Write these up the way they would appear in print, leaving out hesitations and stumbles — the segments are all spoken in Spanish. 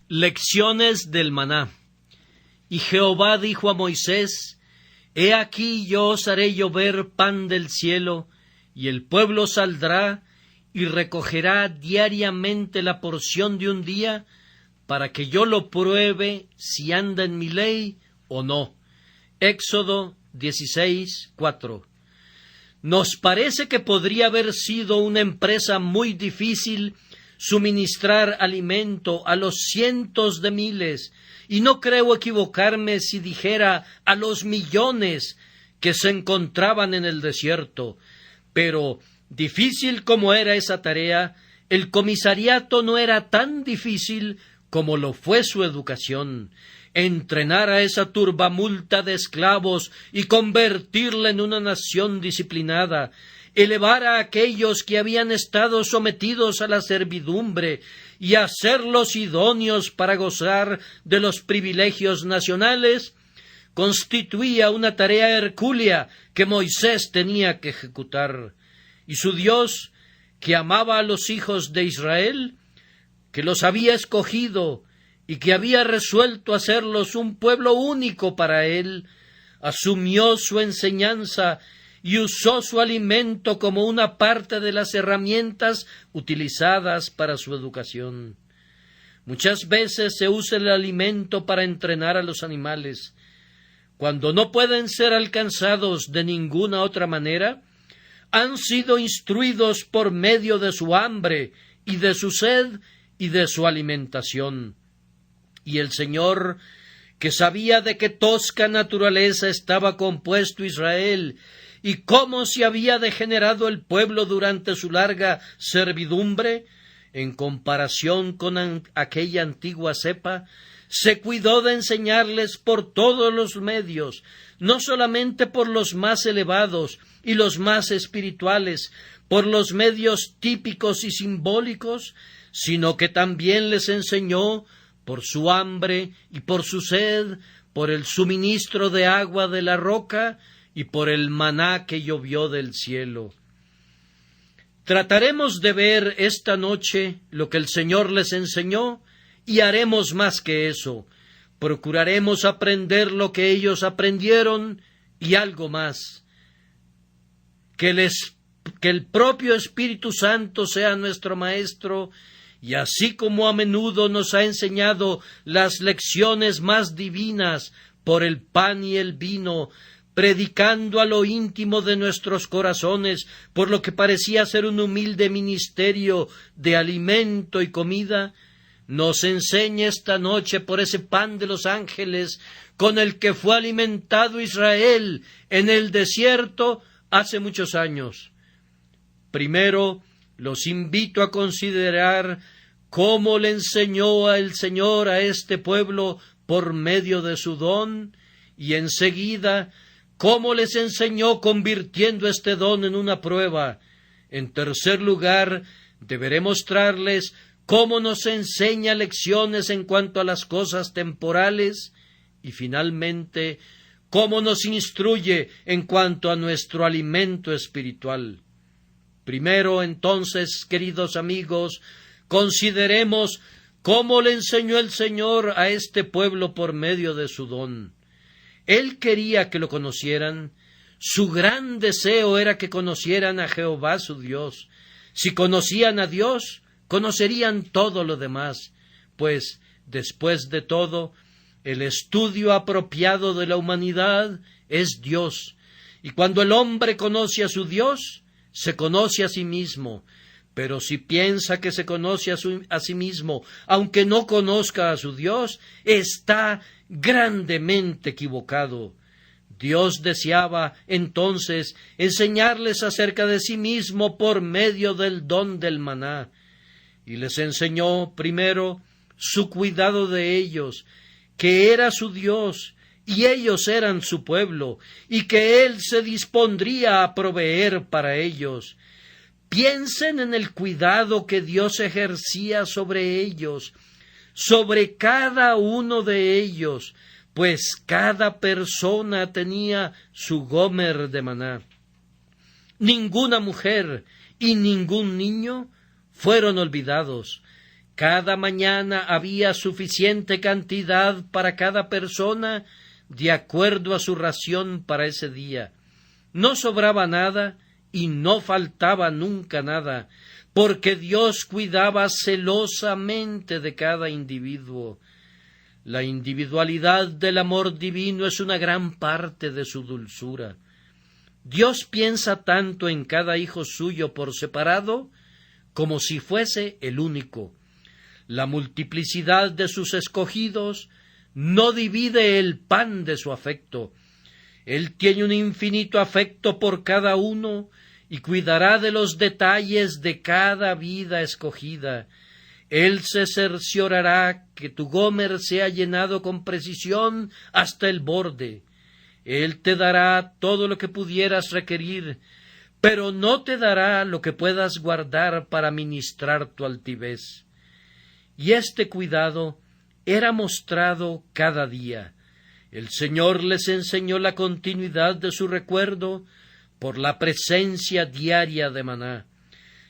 Lecciones del maná. Y Jehová dijo a Moisés: He aquí yo os haré llover pan del cielo, y el pueblo saldrá y recogerá diariamente la porción de un día, para que yo lo pruebe si anda en mi ley o no. Éxodo 16:4. Nos parece que podría haber sido una empresa muy difícil suministrar alimento a los cientos de miles, y no creo equivocarme si dijera a los millones que se encontraban en el desierto. Pero, difícil como era esa tarea, el comisariato no era tan difícil como lo fue su educación. Entrenar a esa turbamulta de esclavos y convertirla en una nación disciplinada, elevar a aquellos que habían estado sometidos a la servidumbre y hacerlos idóneos para gozar de los privilegios nacionales, constituía una tarea hercúlea que Moisés tenía que ejecutar. Y su Dios, que amaba a los hijos de Israel, que los había escogido y que había resuelto hacerlos un pueblo único para él, asumió su enseñanza y usó su alimento como una parte de las herramientas utilizadas para su educación. Muchas veces se usa el alimento para entrenar a los animales. Cuando no pueden ser alcanzados de ninguna otra manera, han sido instruidos por medio de su hambre y de su sed y de su alimentación. Y el Señor, que sabía de qué tosca naturaleza estaba compuesto Israel, y cómo se había degenerado el pueblo durante su larga servidumbre, en comparación con aquella antigua cepa, se cuidó de enseñarles por todos los medios, no solamente por los más elevados y los más espirituales, por los medios típicos y simbólicos, sino que también les enseñó por su hambre y por su sed, por el suministro de agua de la roca y por el maná que llovió del cielo. Trataremos de ver esta noche lo que el Señor les enseñó, y haremos más que eso. Procuraremos aprender lo que ellos aprendieron y algo más. Que el propio Espíritu Santo sea nuestro Maestro, y así como a menudo nos ha enseñado las lecciones más divinas por el pan y el vino, predicando a lo íntimo de nuestros corazones por lo que parecía ser un humilde ministerio de alimento y comida, nos enseña esta noche por ese pan de los ángeles con el que fue alimentado Israel en el desierto hace muchos años. Primero, los invito a considerar cómo le enseñó el Señor a este pueblo por medio de su don, y enseguida cómo les enseñó convirtiendo este don en una prueba. En tercer lugar, deberé mostrarles cómo nos enseña lecciones en cuanto a las cosas temporales, y finalmente cómo nos instruye en cuanto a nuestro alimento espiritual. Primero, entonces, queridos amigos, consideremos cómo le enseñó el Señor a este pueblo por medio de su don. Él quería que lo conocieran. Su gran deseo era que conocieran a Jehová su Dios. Si conocían a Dios, conocerían todo lo demás, pues, después de todo, el estudio apropiado de la humanidad es Dios, y cuando el hombre conoce a su Dios, se conoce a sí mismo. Pero si piensa que se conoce a sí mismo, aunque no conozca a su Dios, está grandemente equivocado. Dios deseaba entonces enseñarles acerca de sí mismo por medio del don del maná, y les enseñó primero su cuidado de ellos, que era su Dios y ellos eran su pueblo, y que Él se dispondría a proveer para ellos. Piensen en el cuidado que Dios ejercía sobre ellos, sobre cada uno de ellos, pues cada persona tenía su gomer de maná. Ninguna mujer y ningún niño fueron olvidados. Cada mañana había suficiente cantidad para cada persona de acuerdo a su ración para ese día. No sobraba nada y no faltaba nunca nada, porque Dios cuidaba celosamente de cada individuo. La individualidad del amor divino es una gran parte de su dulzura. Dios piensa tanto en cada hijo suyo por separado como si fuese el único. La multiplicidad de sus escogidos no divide el pan de su afecto. Él tiene un infinito afecto por cada uno y cuidará de los detalles de cada vida escogida. Él se cerciorará que tu gómer sea llenado con precisión hasta el borde. Él te dará todo lo que pudieras requerir, pero no te dará lo que puedas guardar para ministrar tu altivez. Y este cuidado era mostrado cada día. El Señor les enseñó la continuidad de su recuerdo por la presencia diaria de maná.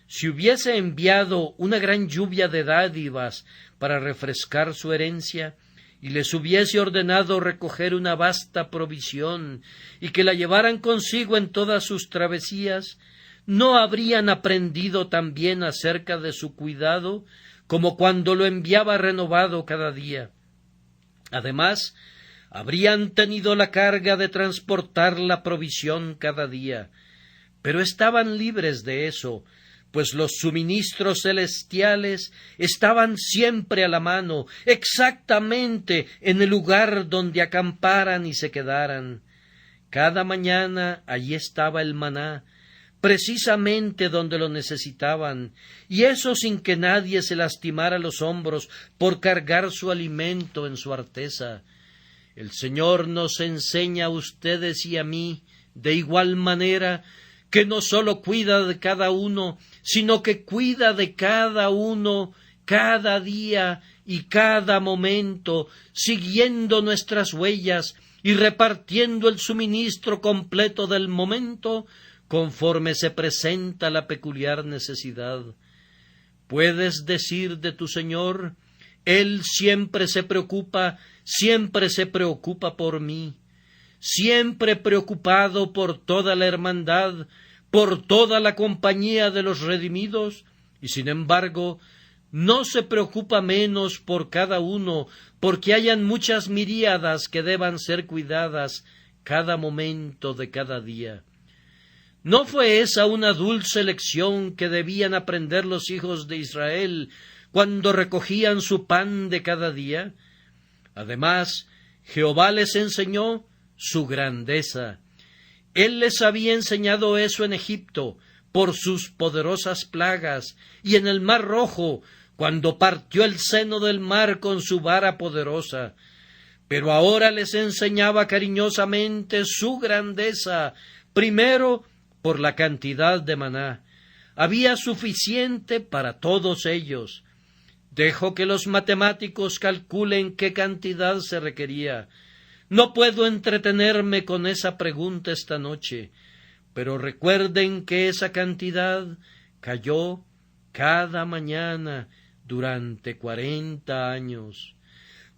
Si hubiese enviado una gran lluvia de dádivas para refrescar su herencia, y les hubiese ordenado recoger una vasta provisión y que la llevaran consigo en todas sus travesías, ¿no habrían aprendido también acerca de su cuidado como cuando lo enviaba renovado cada día? Además, habrían tenido la carga de transportar la provisión cada día, pero estaban libres de eso, pues los suministros celestiales estaban siempre a la mano, exactamente en el lugar donde acamparan y se quedaran. Cada mañana allí estaba el maná, precisamente donde lo necesitaban, y eso sin que nadie se lastimara los hombros por cargar su alimento en su arteza. El Señor nos enseña a ustedes y a mí, de igual manera, que no sólo cuida de cada uno, sino que cuida de cada uno cada día y cada momento, siguiendo nuestras huellas y repartiendo el suministro completo del momento conforme se presenta la peculiar necesidad. Puedes decir de tu Señor: Él siempre se preocupa por mí, siempre preocupado por toda la hermandad, por toda la compañía de los redimidos, y sin embargo no se preocupa menos por cada uno, porque hayan muchas miríadas que deban ser cuidadas cada momento de cada día. ¿No fue esa una dulce lección que debían aprender los hijos de Israel cuando recogían su pan de cada día? Además, Jehová les enseñó su grandeza. Él les había enseñado eso en Egipto, por sus poderosas plagas, y en el Mar Rojo, cuando partió el seno del mar con su vara poderosa. Pero ahora les enseñaba cariñosamente su grandeza, primero por la cantidad de maná. Había suficiente para todos ellos. Dejó que los matemáticos calculen qué cantidad se requería. No puedo entretenerme con esa pregunta esta noche, pero recuerden que esa cantidad cayó cada mañana durante 40 años.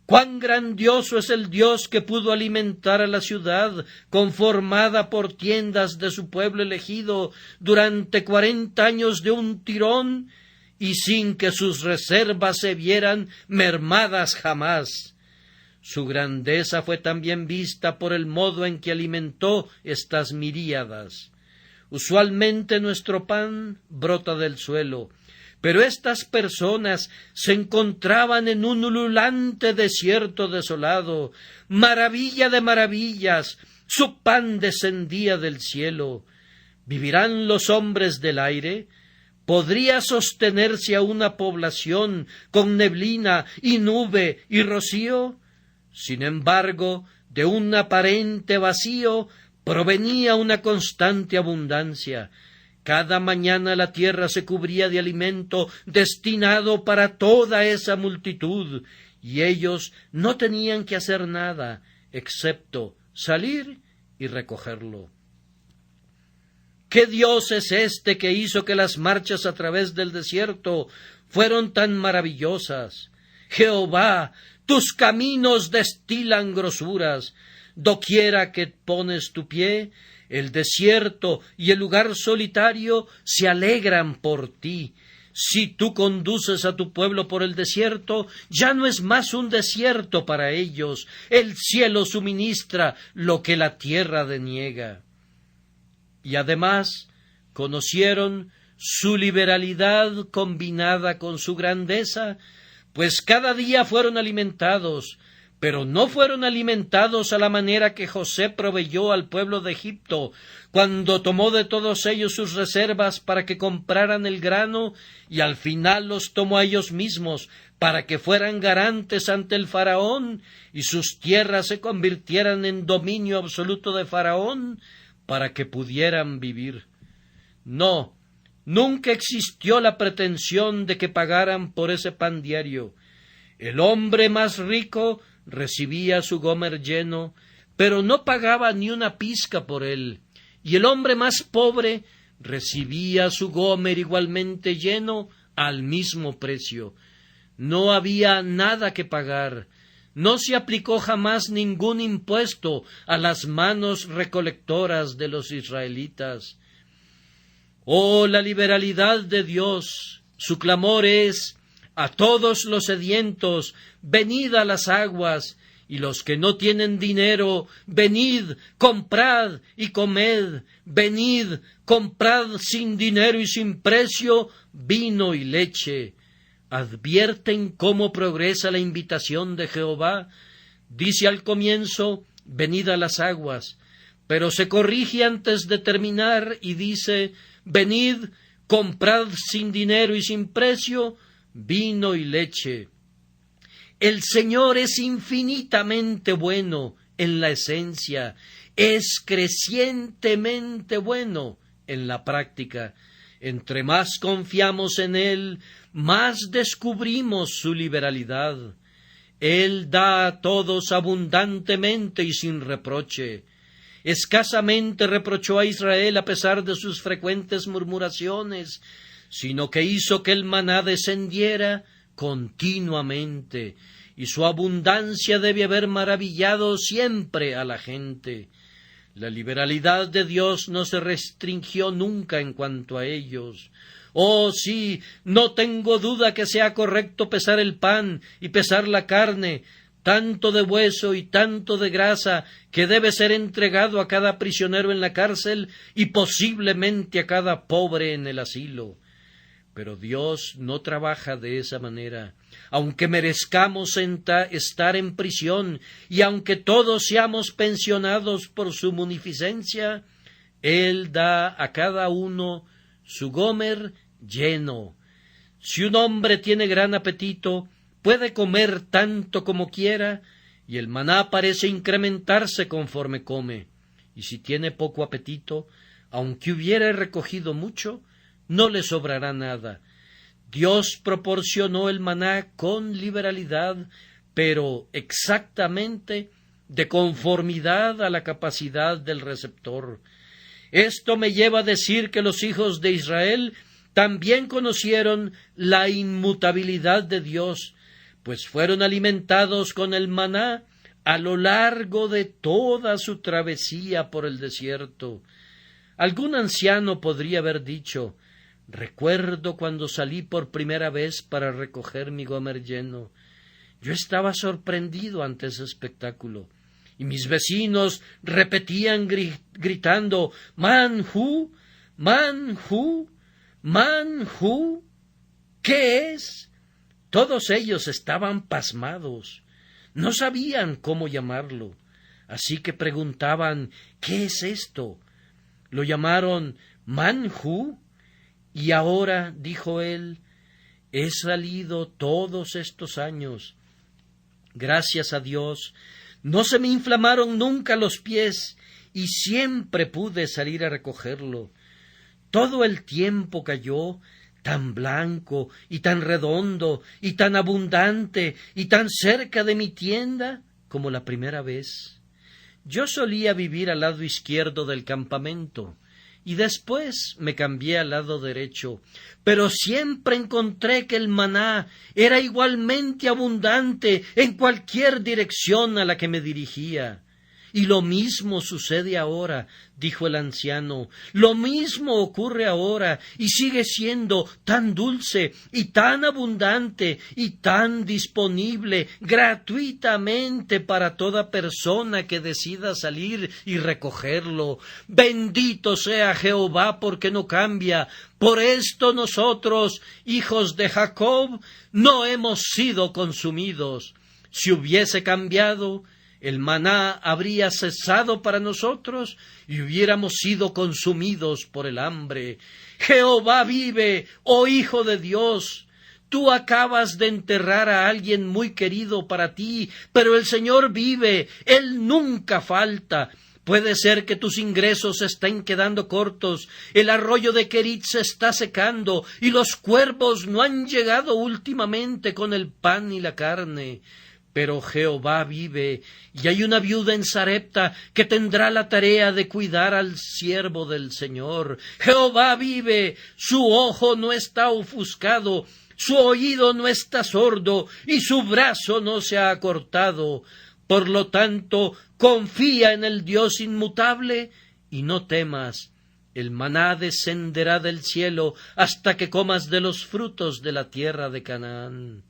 ¡Cuán grandioso es el Dios que pudo alimentar a la ciudad, conformada por tiendas de su pueblo elegido, durante 40 años de un tirón, y sin que sus reservas se vieran mermadas jamás! Su grandeza fue también vista por el modo en que alimentó estas miríadas. Usualmente nuestro pan brota del suelo, pero estas personas se encontraban en un ululante desierto desolado. Maravilla de maravillas, su pan descendía del cielo. ¿Vivirán los hombres del aire? ¿Podría sostenerse a una población con neblina y nube y rocío? Sin embargo, de un aparente vacío provenía una constante abundancia. Cada mañana la tierra se cubría de alimento destinado para toda esa multitud, y ellos no tenían que hacer nada excepto salir y recogerlo. ¿Qué Dios es este que hizo que las marchas a través del desierto fueron tan maravillosas? Jehová, tus caminos destilan grosuras. Doquiera que pones tu pie, el desierto y el lugar solitario se alegran por ti. Si tú conduces a tu pueblo por el desierto, ya no es más un desierto para ellos. El cielo suministra lo que la tierra deniega. Y además conocieron su liberalidad combinada con su grandeza, pues cada día fueron alimentados, pero no fueron alimentados a la manera que José proveyó al pueblo de Egipto, cuando tomó de todos ellos sus reservas para que compraran el grano, y al final los tomó a ellos mismos para que fueran garantes ante el faraón, y sus tierras se convirtieran en dominio absoluto de Faraón, para que pudieran vivir. No, nunca existió la pretensión de que pagaran por ese pan diario. El hombre más rico recibía su gomer lleno, pero no pagaba ni una pizca por él, y el hombre más pobre recibía su gomer igualmente lleno al mismo precio. No había nada que pagar. No se aplicó jamás ningún impuesto a las manos recolectoras de los israelitas. Oh, la liberalidad de Dios. Su clamor es: a todos los sedientos, venid a las aguas, y los que no tienen dinero, venid, comprad y comed, venid, comprad sin dinero y sin precio vino y leche. ¿Advierten cómo progresa la invitación de Jehová? Dice al comienzo: venid a las aguas, pero se corrige antes de terminar y dice: venid, comprad sin dinero y sin precio vino y leche. El Señor es infinitamente bueno en la esencia, es crecientemente bueno en la práctica. Entre más confiamos en Él, más descubrimos su liberalidad. Él da a todos abundantemente y sin reproche. Escasamente reprochó a Israel a pesar de sus frecuentes murmuraciones, sino que hizo que el maná descendiera continuamente, y su abundancia debe haber maravillado siempre a la gente. La liberalidad de Dios no se restringió nunca en cuanto a ellos. Oh, sí, no tengo duda que sea correcto pesar el pan y pesar la carne, tanto de hueso y tanto de grasa, que debe ser entregado a cada prisionero en la cárcel y posiblemente a cada pobre en el asilo. Pero Dios no trabaja de esa manera. Aunque merezcamos estar en prisión y aunque todos seamos pensionados por su munificencia, Él da a cada uno su gomer lleno. Si un hombre tiene gran apetito, puede comer tanto como quiera, y el maná parece incrementarse conforme come. Y si tiene poco apetito, aunque hubiere recogido mucho, no le sobrará nada. Dios proporcionó el maná con liberalidad, pero exactamente de conformidad a la capacidad del receptor. Esto me lleva a decir que los hijos de Israel también conocieron la inmutabilidad de Dios, pues fueron alimentados con el maná a lo largo de toda su travesía por el desierto. Algún anciano podría haber dicho: recuerdo cuando salí por primera vez para recoger mi gomer lleno. Yo estaba sorprendido ante ese espectáculo, y mis vecinos repetían gritando: «Manjú, manjú, manjú». ¿Qué es? Todos ellos estaban pasmados. No sabían cómo llamarlo, así que preguntaban: «¿Qué es esto?». Lo llamaron manjú. Y ahora, dijo él, he salido todos estos años. Gracias a Dios, no se me inflamaron nunca los pies y siempre pude salir a recogerlo. Todo el tiempo cayó tan blanco y tan redondo y tan abundante y tan cerca de mi tienda como la primera vez. Yo solía vivir al lado izquierdo del campamento, y después me cambié al lado derecho, pero siempre encontré que el maná era igualmente abundante en cualquier dirección a la que me dirigía. Y lo mismo sucede ahora, dijo el anciano, lo mismo ocurre ahora y sigue siendo tan dulce y tan abundante y tan disponible gratuitamente para toda persona que decida salir y recogerlo. Bendito sea Jehová porque no cambia. Por esto nosotros, hijos de Jacob, no hemos sido consumidos. Si hubiese cambiado, el maná habría cesado para nosotros y hubiéramos sido consumidos por el hambre. Jehová vive, oh Hijo de Dios. Tú acabas de enterrar a alguien muy querido para ti, pero el Señor vive, Él nunca falta. Puede ser que tus ingresos estén quedando cortos, el arroyo de Querit se está secando y los cuervos no han llegado últimamente con el pan y la carne. Pero Jehová vive, y hay una viuda en Sarepta que tendrá la tarea de cuidar al siervo del Señor. Jehová vive, su ojo no está ofuscado, su oído no está sordo, y su brazo no se ha acortado. Por lo tanto, confía en el Dios inmutable, y no temas. El maná descenderá del cielo hasta que comas de los frutos de la tierra de Canaán.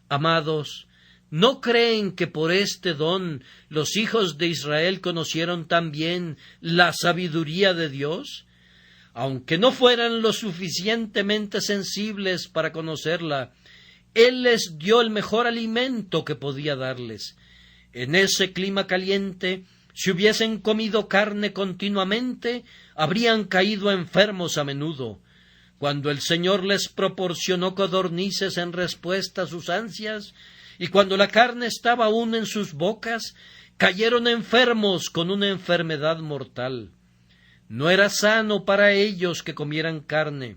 Amados, ¿no creen que por este don los hijos de Israel conocieron también la sabiduría de Dios? Aunque no fueran lo suficientemente sensibles para conocerla, Él les dio el mejor alimento que podía darles. En ese clima caliente, si hubiesen comido carne continuamente, habrían caído enfermos a menudo. Cuando el Señor les proporcionó codornices en respuesta a sus ansias, y cuando la carne estaba aún en sus bocas, cayeron enfermos con una enfermedad mortal. No era sano para ellos que comieran carne.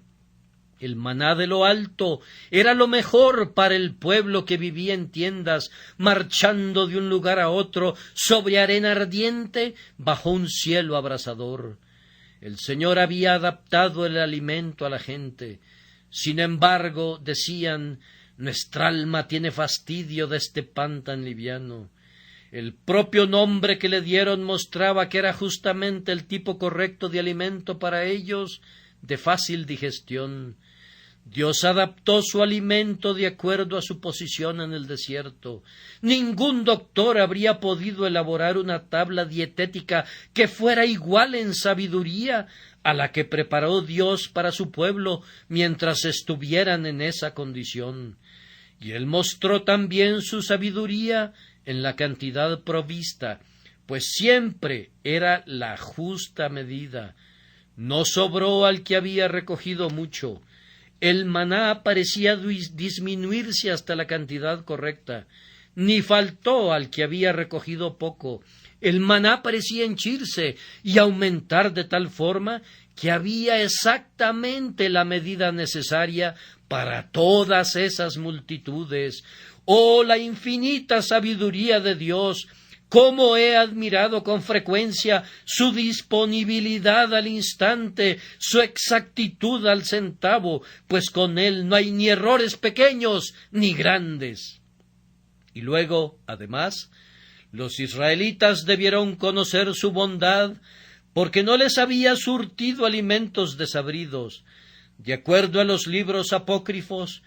El maná de lo alto era lo mejor para el pueblo que vivía en tiendas, marchando de un lugar a otro sobre arena ardiente bajo un cielo abrasador. El Señor había adaptado el alimento a la gente. Sin embargo, decían, nuestra alma tiene fastidio de este pan tan liviano. El propio nombre que le dieron mostraba que era justamente el tipo correcto de alimento para ellos, de fácil digestión. Dios adaptó su alimento de acuerdo a su posición en el desierto. Ningún doctor habría podido elaborar una tabla dietética que fuera igual en sabiduría a la que preparó Dios para su pueblo mientras estuvieran en esa condición. Y Él mostró también su sabiduría en la cantidad provista, pues siempre era la justa medida. No sobró al que había recogido mucho. El maná parecía disminuirse hasta la cantidad correcta, ni faltó al que había recogido poco. El maná parecía henchirse y aumentar de tal forma que había exactamente la medida necesaria para todas esas multitudes. ¡Oh, la infinita sabiduría de Dios! Cómo he admirado con frecuencia su disponibilidad al instante, su exactitud al centavo, pues con Él no hay ni errores pequeños ni grandes. Y luego, además, los israelitas debieron conocer su bondad, porque no les había surtido alimentos desabridos, de acuerdo a los libros apócrifos,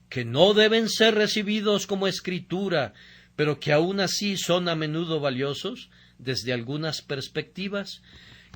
que no deben ser recibidos como escritura, pero que aun así son a menudo valiosos desde algunas perspectivas.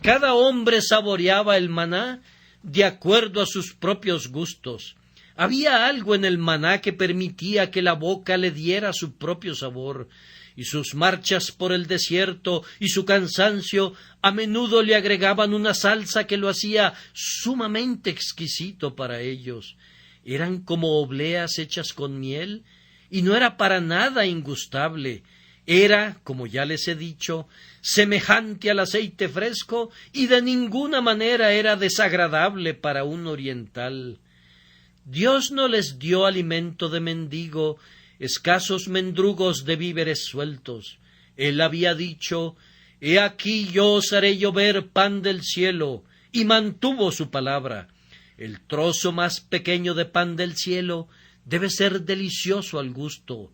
Cada hombre saboreaba el maná de acuerdo a sus propios gustos. Había algo en el maná que permitía que la boca le diera su propio sabor, y sus marchas por el desierto y su cansancio a menudo le agregaban una salsa que lo hacía sumamente exquisito para ellos. Eran como obleas hechas con miel, y no era para nada ingustable. Era, como ya les he dicho, semejante al aceite fresco, y de ninguna manera era desagradable para un oriental. Dios no les dio alimento de mendigo, escasos mendrugos de víveres sueltos. Él había dicho, «He aquí yo os haré llover pan del cielo, y mantuvo su palabra. El trozo más pequeño de pan del cielo debe ser delicioso al gusto.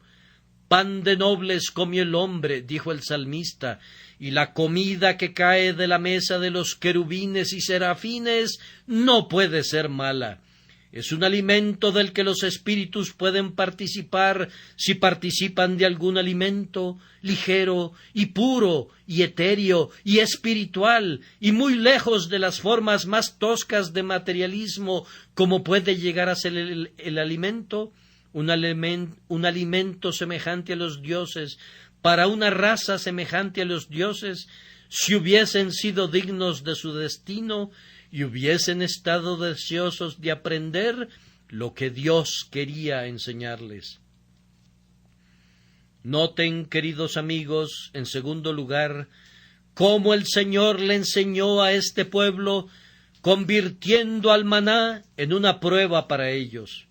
Pan de nobles comió el hombre, dijo el salmista, y la comida que cae de la mesa de los querubines y serafines no puede ser mala. Es un alimento del que los espíritus pueden participar si participan de algún alimento ligero y puro y etéreo y espiritual y muy lejos de las formas más toscas de materialismo como puede llegar a ser el alimento. Un alimento semejante a los dioses para una raza semejante a los dioses, si hubiesen sido dignos de su destino y hubiesen estado deseosos de aprender lo que Dios quería enseñarles. Noten, queridos amigos, en segundo lugar, cómo el Señor le enseñó a este pueblo, convirtiendo al maná en una prueba para ellos.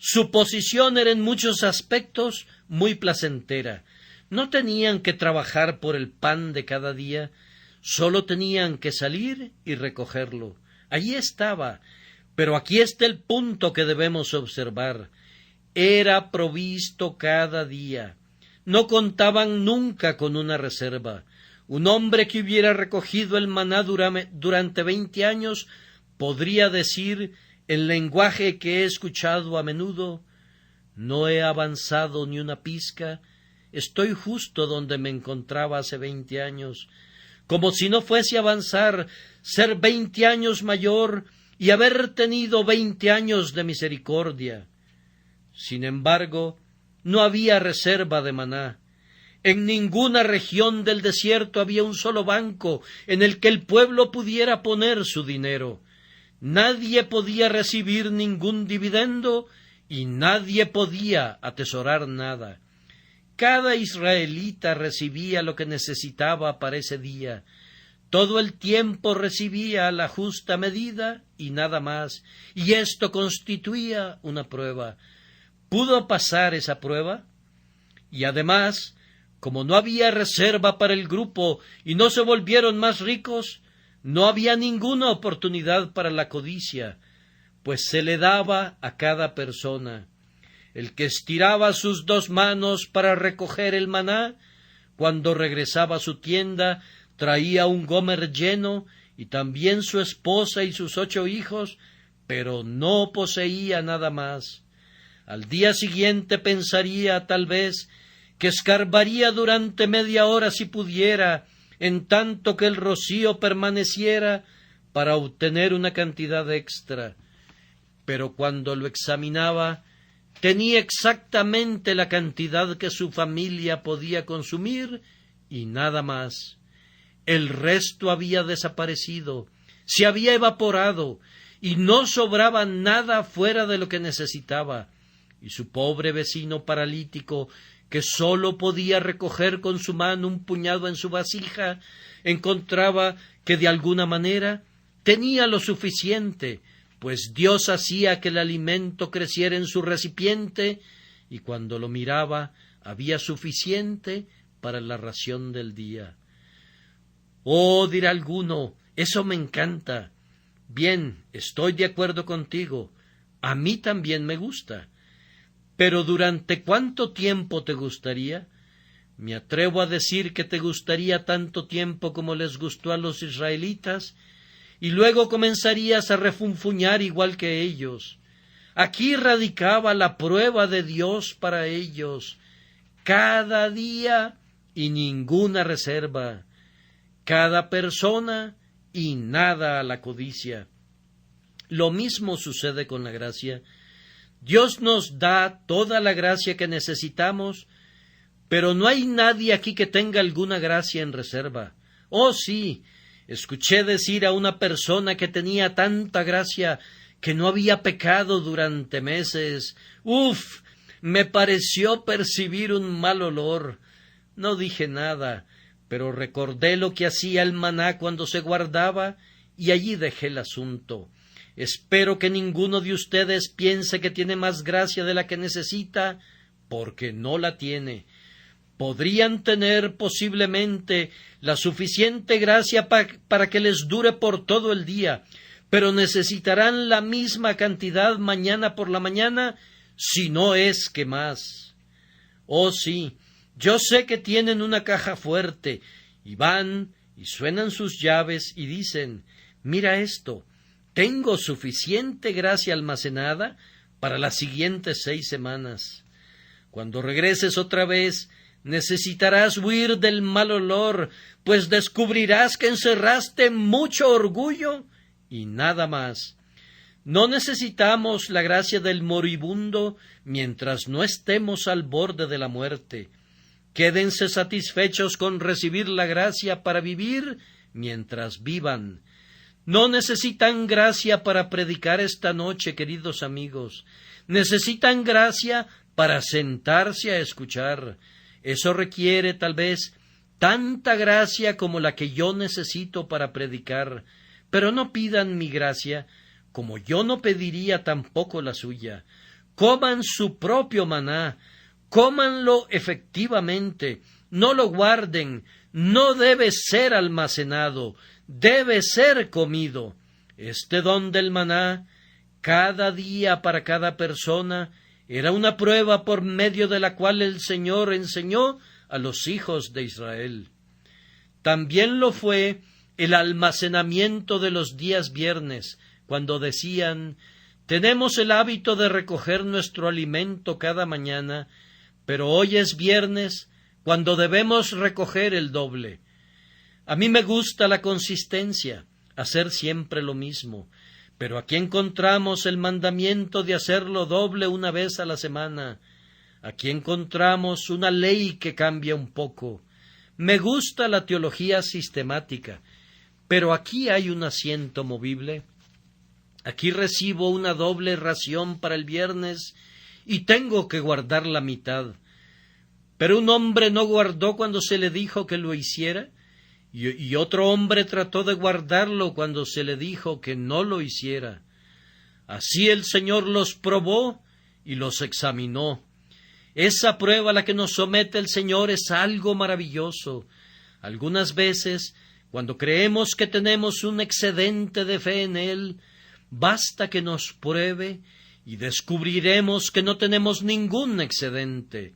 Su posición era en muchos aspectos muy placentera. No tenían que trabajar por el pan de cada día, solo tenían que salir y recogerlo. Allí estaba, pero aquí está el punto que debemos observar. Era provisto cada día. No contaban nunca con una reserva. Un hombre que hubiera recogido el maná durante 20 años podría decir, en lenguaje que he escuchado a menudo, no he avanzado ni una pizca, estoy justo donde me encontraba hace 20 años, como si no fuese avanzar, ser 20 años mayor y haber tenido 20 años de misericordia. Sin embargo, no había reserva de maná. En ninguna región del desierto había un solo banco en el que el pueblo pudiera poner su dinero. Nadie podía recibir ningún dividendo y nadie podía atesorar nada. Cada israelita recibía lo que necesitaba para ese día. Todo el tiempo recibía la justa medida y nada más, y esto constituía una prueba. ¿Pudo pasar esa prueba? Y además, como no había reserva para el grupo y no se volvieron más ricos, no había ninguna oportunidad para la codicia, pues se le daba a cada persona. El que estiraba sus 2 manos para recoger el maná, cuando regresaba a su tienda, traía un gomer lleno, y también su esposa y sus 8 hijos, pero no poseía nada más. Al día siguiente pensaría, tal vez, que escarbaría durante media hora si pudiera, en tanto que el rocío permaneciera, para obtener una cantidad extra. Pero cuando lo examinaba, tenía exactamente la cantidad que su familia podía consumir y nada más. El resto había desaparecido, se había evaporado, y no sobraba nada fuera de lo que necesitaba. Y su pobre vecino paralítico, que sólo podía recoger con su mano un puñado en su vasija, encontraba que de alguna manera tenía lo suficiente, pues Dios hacía que el alimento creciera en su recipiente, y cuando lo miraba había suficiente para la ración del día. Oh, dirá alguno, eso me encanta. Bien, estoy de acuerdo contigo. A mí también me gusta. Pero ¿durante cuánto tiempo te gustaría? Me atrevo a decir que te gustaría tanto tiempo como les gustó a los israelitas, y luego comenzarías a refunfuñar igual que ellos. Aquí radicaba la prueba de Dios para ellos, cada día y ninguna reserva, cada persona y nada a la codicia. Lo mismo sucede con la gracia. Dios nos da toda la gracia que necesitamos, pero no hay nadie aquí que tenga alguna gracia en reserva. Oh, sí, escuché decir a una persona que tenía tanta gracia que no había pecado durante meses. ¡Uf! Me pareció percibir un mal olor. No dije nada, pero recordé lo que hacía el maná cuando se guardaba y allí dejé el asunto. Espero que ninguno de ustedes piense que tiene más gracia de la que necesita, porque no la tiene. podrían tener posiblemente la suficiente gracia para que les dure por todo el día, pero necesitarán la misma cantidad mañana por la mañana, si no es que más. Oh sí, yo sé que tienen una caja fuerte, y van y suenan sus llaves y dicen: mira esto, tengo suficiente gracia almacenada para las siguientes 6 semanas. Cuando regreses otra vez, necesitarás huir del mal olor, pues descubrirás que encerraste mucho orgullo y nada más. No necesitamos la gracia del moribundo mientras no estemos al borde de la muerte. Quédense satisfechos con recibir la gracia para vivir mientras vivan. No necesitan gracia para predicar esta noche, queridos amigos. Necesitan gracia para sentarse a escuchar. Eso requiere, tal vez, tanta gracia como la que yo necesito para predicar. Pero no pidan mi gracia, como yo no pediría tampoco la suya. Coman su propio maná, cómanlo efectivamente, no lo guarden, no debe ser almacenado, debe ser comido. Este don del maná, cada día para cada persona, era una prueba por medio de la cual el Señor enseñó a los hijos de Israel. También lo fue el almacenamiento de los días viernes, cuando decían: tenemos el hábito de recoger nuestro alimento cada mañana, pero hoy es viernes, cuando debemos recoger el doble. A mí me gusta la consistencia, hacer siempre lo mismo, pero aquí encontramos el mandamiento de hacerlo doble una vez a la semana. Aquí encontramos una ley que cambia un poco. Me gusta la teología sistemática, pero aquí hay un asiento movible. Aquí recibo una doble ración para el viernes y tengo que guardar la mitad. Pero un hombre no guardó cuando se le dijo que lo hiciera, y otro hombre trató de guardarlo cuando se le dijo que no lo hiciera. Así el Señor los probó y los examinó. Esa prueba a la que nos somete el Señor es algo maravilloso. Algunas veces, cuando creemos que tenemos un excedente de fe en Él, basta que nos pruebe y descubriremos que no tenemos ningún excedente.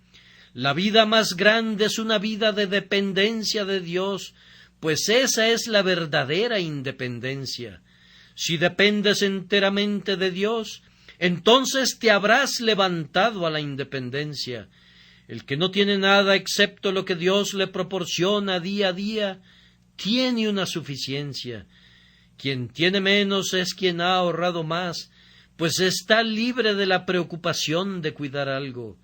La vida más grande es una vida de dependencia de Dios, pues esa es la verdadera independencia. Si dependes enteramente de Dios, entonces te habrás levantado a la independencia. El que no tiene nada excepto lo que Dios le proporciona día a día, tiene una suficiencia. Quien tiene menos es quien ha ahorrado más, pues está libre de la preocupación de cuidar algo.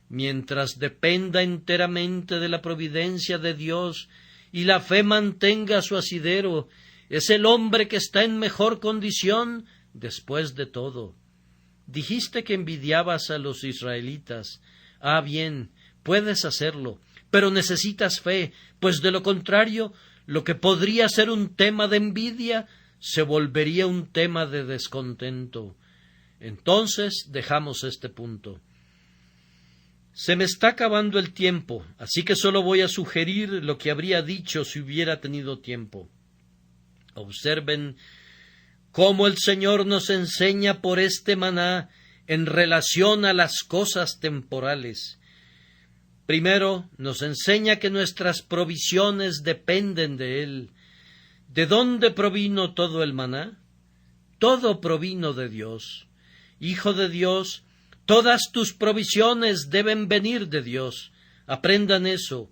Mientras dependa enteramente de la providencia de Dios y la fe mantenga su asidero, es el hombre que está en mejor condición después de todo. Dijiste que envidiabas a los israelitas. Ah, bien, puedes hacerlo, pero necesitas fe, pues de lo contrario, lo que podría ser un tema de envidia se volvería un tema de descontento. Entonces dejamos este punto. Se me está acabando el tiempo, así que solo voy a sugerir lo que habría dicho si hubiera tenido tiempo. Observen cómo el Señor nos enseña por este maná en relación a las cosas temporales. Primero, nos enseña que nuestras provisiones dependen de Él. ¿De dónde provino todo el maná? Todo provino de Dios. Hijo de Dios, todas tus provisiones deben venir de Dios. Aprendan eso.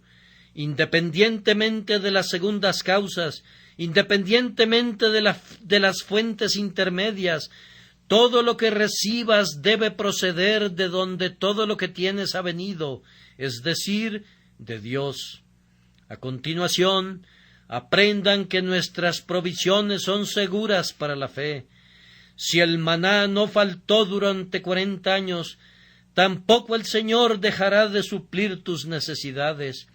Independientemente de las segundas causas, independientemente de las fuentes intermedias, todo lo que recibas debe proceder de donde todo lo que tienes ha venido, es decir, de Dios. A continuación, aprendan que nuestras provisiones son seguras para la fe. Si el maná no faltó durante 40 años, tampoco el Señor dejará de suplir tus necesidades.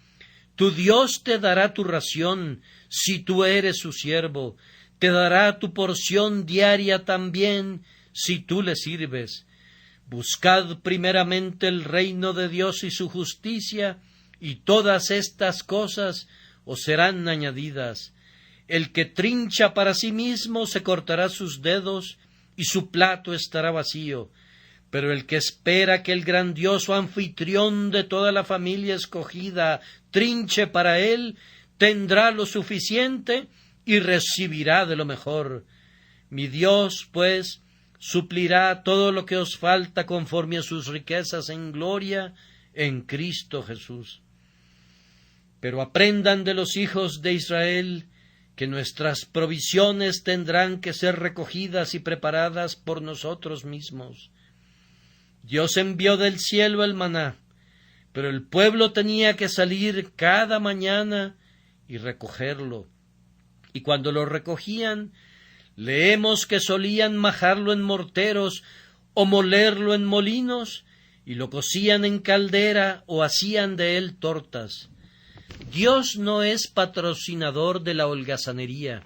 Tu Dios te dará tu ración, si tú eres su siervo, te dará tu porción diaria también, si tú le sirves. Buscad primeramente el reino de Dios y su justicia, y todas estas cosas os serán añadidas. El que trincha para sí mismo se cortará sus dedos, y su plato estará vacío. Pero el que espera que el grandioso anfitrión de toda la familia escogida trinche para él, tendrá lo suficiente y recibirá de lo mejor. Mi Dios, pues, suplirá todo lo que os falta conforme a sus riquezas en gloria en Cristo Jesús. Pero aprendan de los hijos de Israel que nuestras provisiones tendrán que ser recogidas y preparadas por nosotros mismos. Dios envió del cielo el maná, pero el pueblo tenía que salir cada mañana y recogerlo. Y cuando lo recogían, leemos que solían majarlo en morteros o molerlo en molinos, y lo cocían en caldera o hacían de él tortas. Dios no es patrocinador de la holgazanería.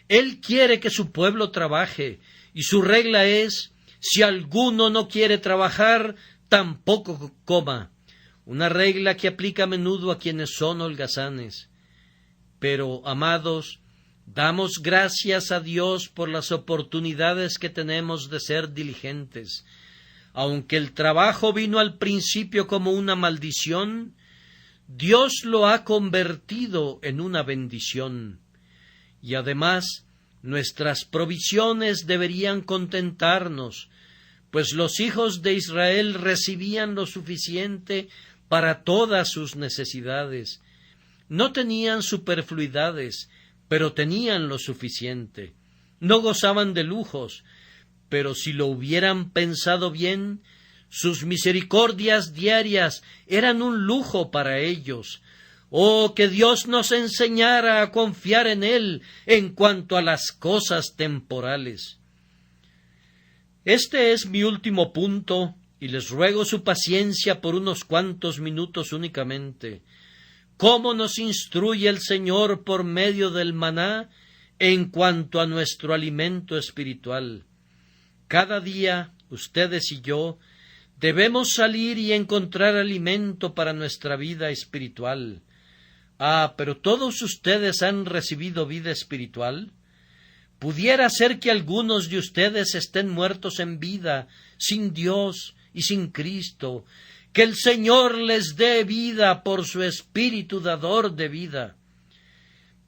Él quiere que su pueblo trabaje, y su regla es: si alguno no quiere trabajar, tampoco coma. Una regla que aplica a menudo a quienes son holgazanes. Pero, amados, damos gracias a Dios por las oportunidades que tenemos de ser diligentes. Aunque el trabajo vino al principio como una maldición, Dios lo ha convertido en una bendición. Y además, nuestras provisiones deberían contentarnos, pues los hijos de Israel recibían lo suficiente para todas sus necesidades. No tenían superfluidades, pero tenían lo suficiente. No gozaban de lujos, pero si lo hubieran pensado bien, sus misericordias diarias eran un lujo para ellos. Oh, que Dios nos enseñara a confiar en Él en cuanto a las cosas temporales. Este es mi último punto, y les ruego su paciencia por unos cuantos minutos únicamente. ¿Cómo nos instruye el Señor por medio del maná en cuanto a nuestro alimento espiritual? Cada día, ustedes y yo, debemos salir y encontrar alimento para nuestra vida espiritual. Ah, pero ¿todos ustedes han recibido vida espiritual? Pudiera ser que algunos de ustedes estén muertos en vida, sin Dios y sin Cristo. Que el Señor les dé vida por su Espíritu dador de vida.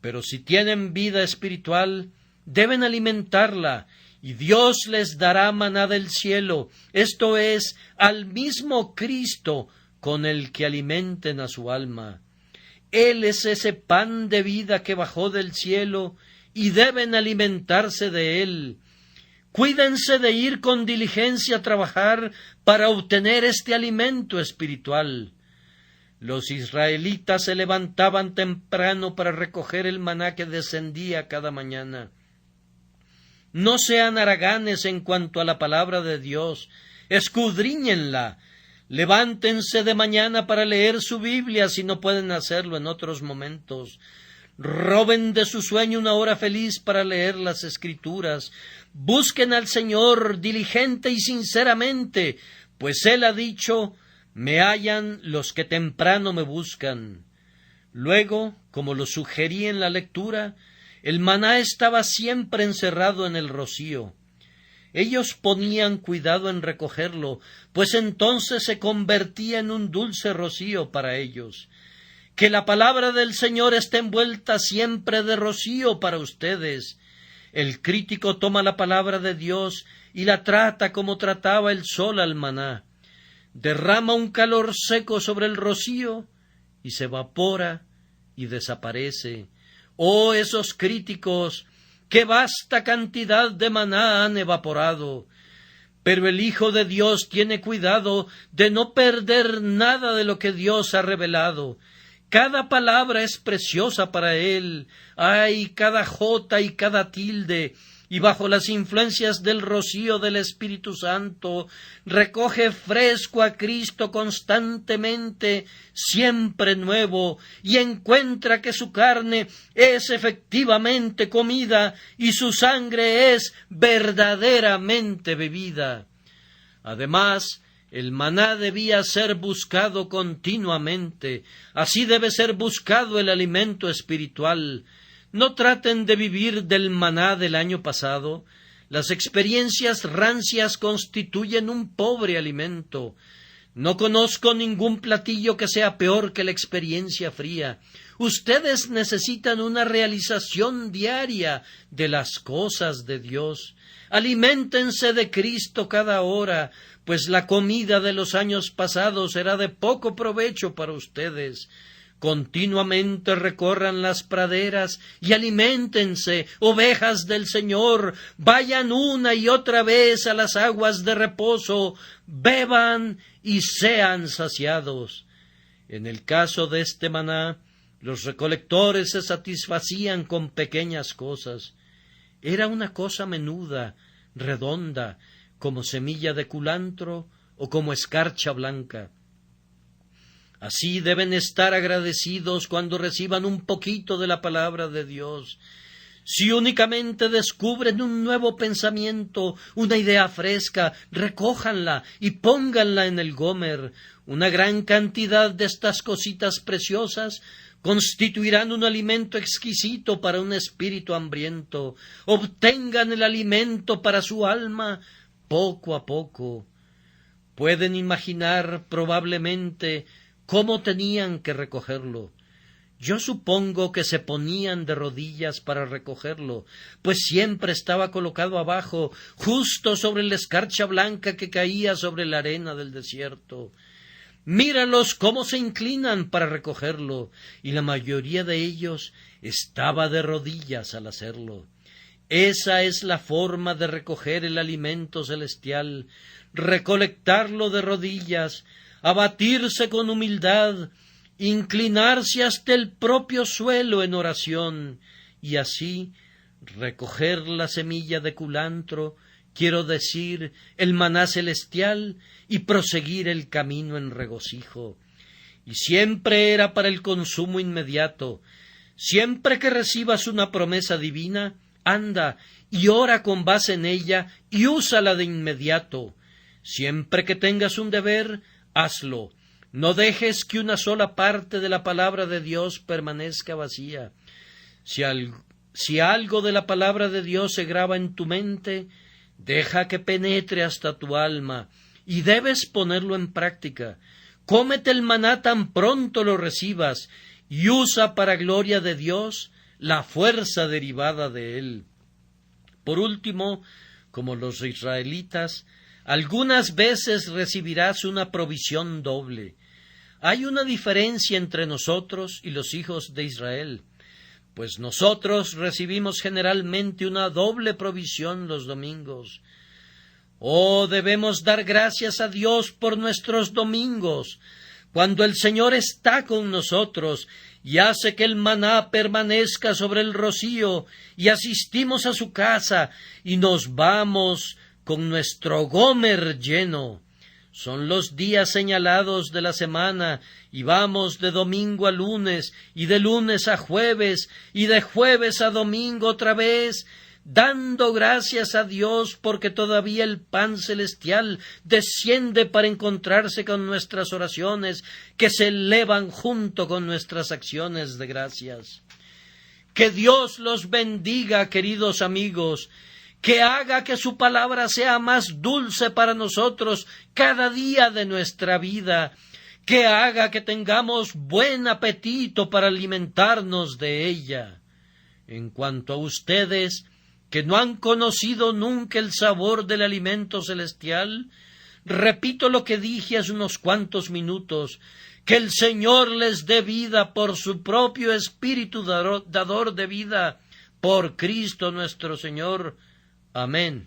Pero si tienen vida espiritual, deben alimentarla, y Dios les dará maná del cielo, esto es, al mismo Cristo con el que alimenten a su alma. Él es ese pan de vida que bajó del cielo, y deben alimentarse de él. Cuídense de ir con diligencia a trabajar para obtener este alimento espiritual. Los israelitas se levantaban temprano para recoger el maná que descendía cada mañana. No sean haraganes en cuanto a la palabra de Dios, escudriñenla. Levántense de mañana para leer su Biblia si no pueden hacerlo en otros momentos. Roben de su sueño una hora feliz para leer las Escrituras. Busquen al Señor diligente y sinceramente, pues Él ha dicho: me hallan los que temprano me buscan. Luego, como lo sugerí en la lectura, el maná estaba siempre encerrado en el rocío. Ellos ponían cuidado en recogerlo, pues entonces se convertía en un dulce rocío para ellos. Que la palabra del Señor esté envuelta siempre de rocío para ustedes. El crítico toma la palabra de Dios y la trata como trataba el sol al maná. Derrama un calor seco sobre el rocío y se evapora y desaparece. Oh, esos críticos, qué vasta cantidad de maná han evaporado. Pero el Hijo de Dios tiene cuidado de no perder nada de lo que Dios ha revelado. Cada palabra es preciosa para él. Ay, cada jota y cada tilde. Y bajo las influencias del rocío del Espíritu Santo, recoge fresco a Cristo constantemente, siempre nuevo, y encuentra que su carne es efectivamente comida y su sangre es verdaderamente bebida. Además, El maná debía ser buscado continuamente. Así debe ser buscado el alimento espiritual. No traten de vivir del maná del año pasado. Las experiencias rancias constituyen un pobre alimento. No conozco ningún platillo que sea peor que la experiencia fría. Ustedes necesitan una realización diaria de las cosas de Dios. Aliméntense de Cristo cada hora, pues la comida de los años pasados será de poco provecho para ustedes. Continuamente recorran las praderas y aliméntense, ovejas del Señor, vayan una y otra vez a las aguas de reposo, beban y sean saciados. En el caso de este maná, los recolectores se satisfacían con pequeñas cosas. Era una cosa menuda, redonda, como semilla de culantro o como escarcha blanca. Así deben estar agradecidos cuando reciban un poquito de la palabra de Dios. Si únicamente descubren un nuevo pensamiento, una idea fresca, recójanla y pónganla en el gómer. Una gran cantidad de estas cositas preciosas constituirán un alimento exquisito para un espíritu hambriento. Obtengan el alimento para su alma poco a poco. Pueden imaginar probablemente cómo tenían que recogerlo. Yo supongo que se ponían de rodillas para recogerlo, pues siempre estaba colocado abajo, justo sobre la escarcha blanca que caía sobre la arena del desierto. Míralos cómo se inclinan para recogerlo, y la mayoría de ellos estaba de rodillas al hacerlo. Esa es la forma de recoger el alimento celestial, recolectarlo de rodillas, abatirse con humildad, inclinarse hasta el propio suelo en oración, y así recoger la semilla de culantro, quiero decir, el maná celestial, y proseguir el camino en regocijo. Y siempre era para el consumo inmediato. Siempre que recibas una promesa divina, anda y ora con base en ella y úsala de inmediato. Siempre que tengas un deber, hazlo. No dejes que una sola parte de la palabra de Dios permanezca vacía. Si algo de la palabra de Dios se graba en tu mente, deja que penetre hasta tu alma, y debes ponerlo en práctica. Cómete el maná tan pronto lo recibas, y usa para gloria de Dios la fuerza derivada de él. Por último, como los israelitas, algunas veces recibirás una provisión doble. Hay una diferencia entre nosotros y los hijos de Israel, pues nosotros recibimos generalmente una doble provisión los domingos. Oh, debemos dar gracias a Dios por nuestros domingos, cuando el Señor está con nosotros y hace que el maná permanezca sobre el rocío, y asistimos a su casa y nos vamos con nuestro gómer lleno. Son los días señalados de la semana, y vamos de domingo a lunes, y de lunes a jueves, y de jueves a domingo otra vez, dando gracias a Dios porque todavía el pan celestial desciende para encontrarse con nuestras oraciones, que se elevan junto con nuestras acciones de gracias. Que Dios los bendiga, queridos amigos, que haga que su palabra sea más dulce para nosotros cada día de nuestra vida, que haga que tengamos buen apetito para alimentarnos de ella. En cuanto a ustedes, que no han conocido nunca el sabor del alimento celestial, repito lo que dije hace unos cuantos minutos, que el Señor les dé vida por su propio Espíritu dador de vida, por Cristo nuestro Señor. Amén.